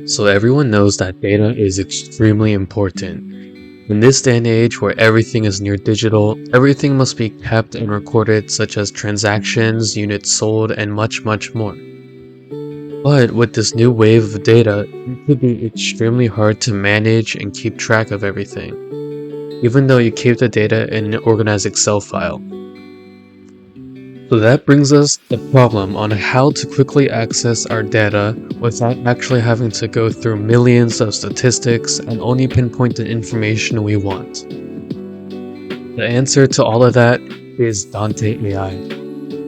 So everyone knows that data is extremely important. In this day and age where everything is near digital, everything must be kept and recorded, such as transactions, units sold, and much, much more. But with this new wave of data, it could be extremely hard to manage and keep track of everything, even though you keep the data in an organized Excel file. So that brings us the problem on how to quickly access our data without actually having to go through millions of statistics and only pinpoint the information we want. The answer to all of that is Dante AI.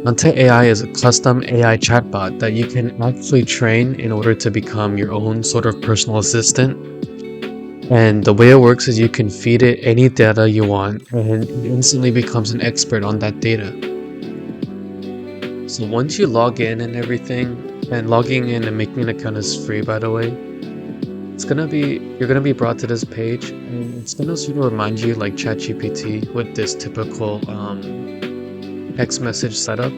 Dante AI is a custom AI chatbot that you can actually train in order to become your own sort of personal assistant. And the way it works is you can feed it any data you want, and it instantly becomes an expert on that data. So once you log in and everything, and logging in and making an account is free, by the way, you're gonna be brought to this page, and it's gonna sort of remind you like ChatGPT with this typical text message setup.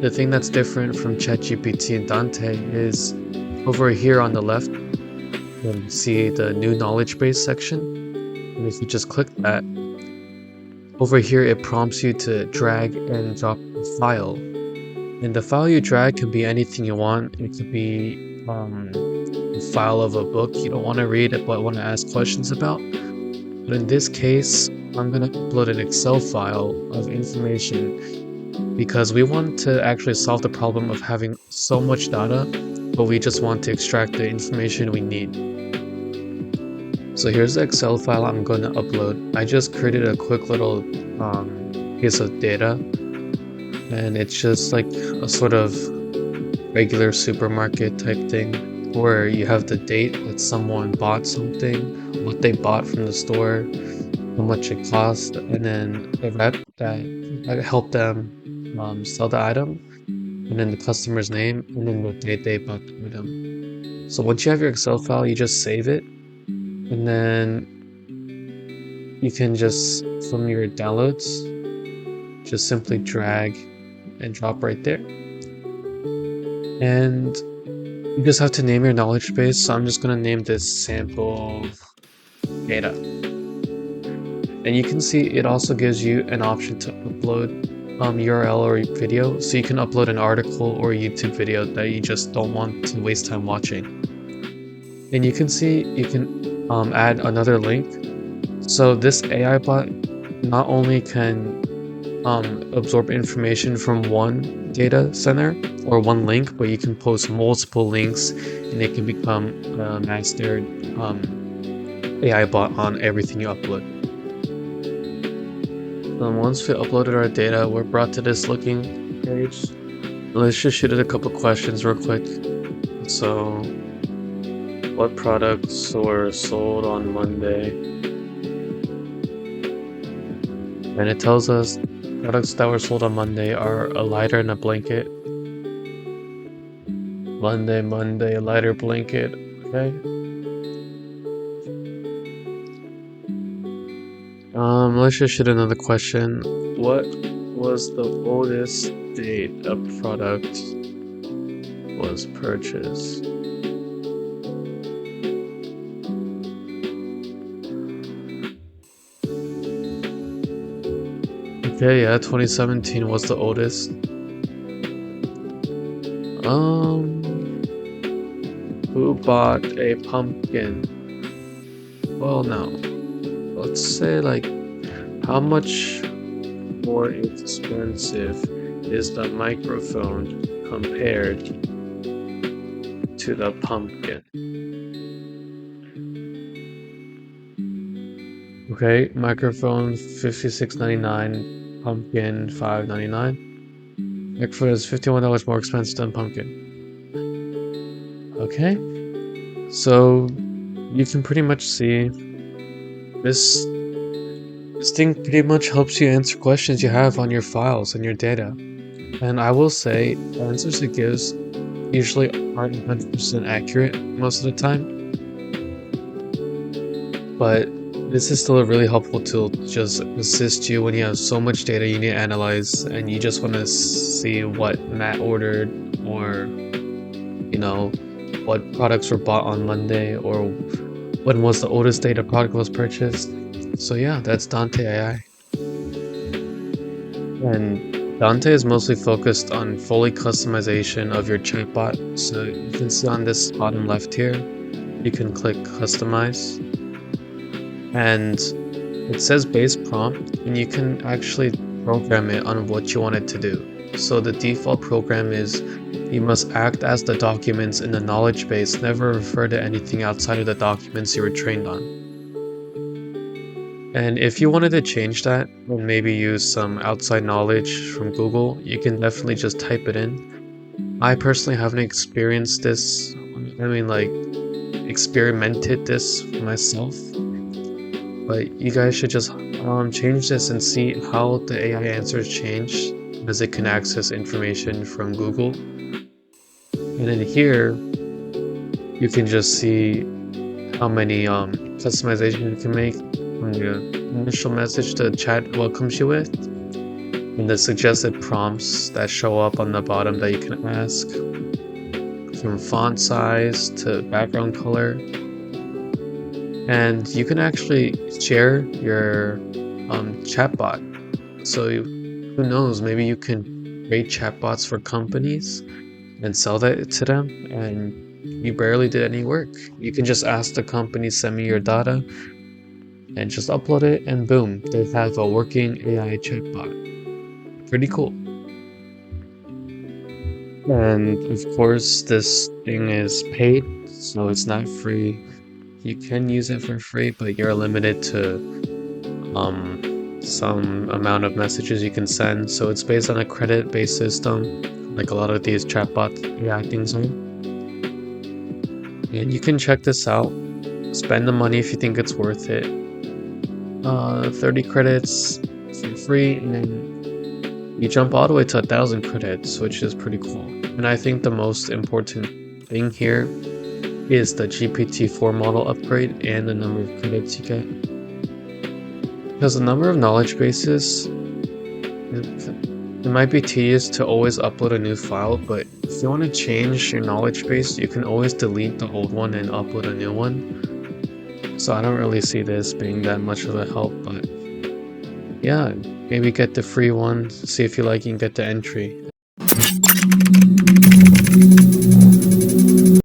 The thing that's different from ChatGPT and Dante is over here on the left, you see the new knowledge base section, and if you just click that, over here it prompts you to drag and drop a file. And the file you drag can be anything you want. It could be a file of a book you don't want to read but want to ask questions about. But in this case, I'm going to upload an Excel file of information because we want to actually solve the problem of having so much data, but we just want to extract the information we need. So here's the Excel file I'm going to upload. I just created a quick little piece of data, and it's just like a sort of regular supermarket type thing where you have the date that someone bought something, what they bought from the store, how much it cost, and then the rep that helped them sell the item, and then the customer's name, and then the date they bought the item. So once you have your Excel file, you just save it, and then you can just, from your downloads, just simply drag and drop right there. And you just have to name your knowledge base. So I'm just going to name this sample data. And you can see it also gives you an option to upload URL or video. So you can upload an article or a YouTube video that you just don't want to waste time watching. And you can see you can add another link. So this AI bot not only can absorb information from one data center or one link, but you can post multiple links and it can become a mastered AI bot on everything you upload. Once we uploaded our data, we're brought to this looking page. Let's just shoot it a couple questions real quick. So, what products were sold on Monday? And it tells us products that were sold on Monday are a lighter and a blanket. Monday, a lighter blanket. Okay. Let's just shoot another question. What was the oldest date a product was purchased? Okay, yeah, 2017 was the oldest. Who bought a pumpkin? Well, no. Let's say, like, how much more expensive is the microphone compared to the pumpkin? Okay, microphone $56.99, pumpkin $5.99. Microphone is $51 more expensive than pumpkin. Okay, so you can pretty much see this thing pretty much helps you answer questions you have on your files and your data. And I will say, the answers it gives usually aren't 100% accurate most of the time. But This is still a really helpful tool to just assist you when you have so much data you need to analyze and you just want to see what Matt ordered, or what products were bought on Monday, or when was the oldest date a product was purchased. So yeah, that's Dante AI. And Dante is mostly focused on fully customization of your chatbot. So you can see on this bottom left here, you can click customize, and it says base prompt, and you can actually program it on what you want it to do. So the default program is you must act as the documents in the knowledge base, never refer to anything outside of the documents you were trained on. And if you wanted to change that, and maybe use some outside knowledge from Google, you can definitely just type it in. I personally haven't experienced this, like experimented this myself, but you guys should just change this and see how the AI answers change as it can access information from Google. And in here, you can just see how many customization you can make from the initial message the chat welcomes you with, and the suggested prompts that show up on the bottom that you can ask, from font size to background color. And you can actually share your chatbot. So who knows, maybe you can create chatbots for companies and sell that to them, and you barely did any work. You can just ask the company, send me your data, and just upload it, and boom, they have a working AI chatbot. Pretty cool. And of course, this thing is paid, so it's not free. You can use it for free, but you're limited to some amount of messages you can send. So it's based on a credit-based system, like a lot of these chatbot AI things are. And you can check this out. Spend the money if you think it's worth it. 30 credits for free, and then you jump all the way to 1,000 credits, which is pretty cool. And I think the most important thing here is the GPT-4 model upgrade and the number of credits you get. Because the number of knowledge bases, it might be tedious to always upload a new file, but if you want to change your knowledge base, you can always delete the old one and upload a new one. So I don't really see this being that much of a help, but yeah, maybe get the free one, see if you like it and get the entry.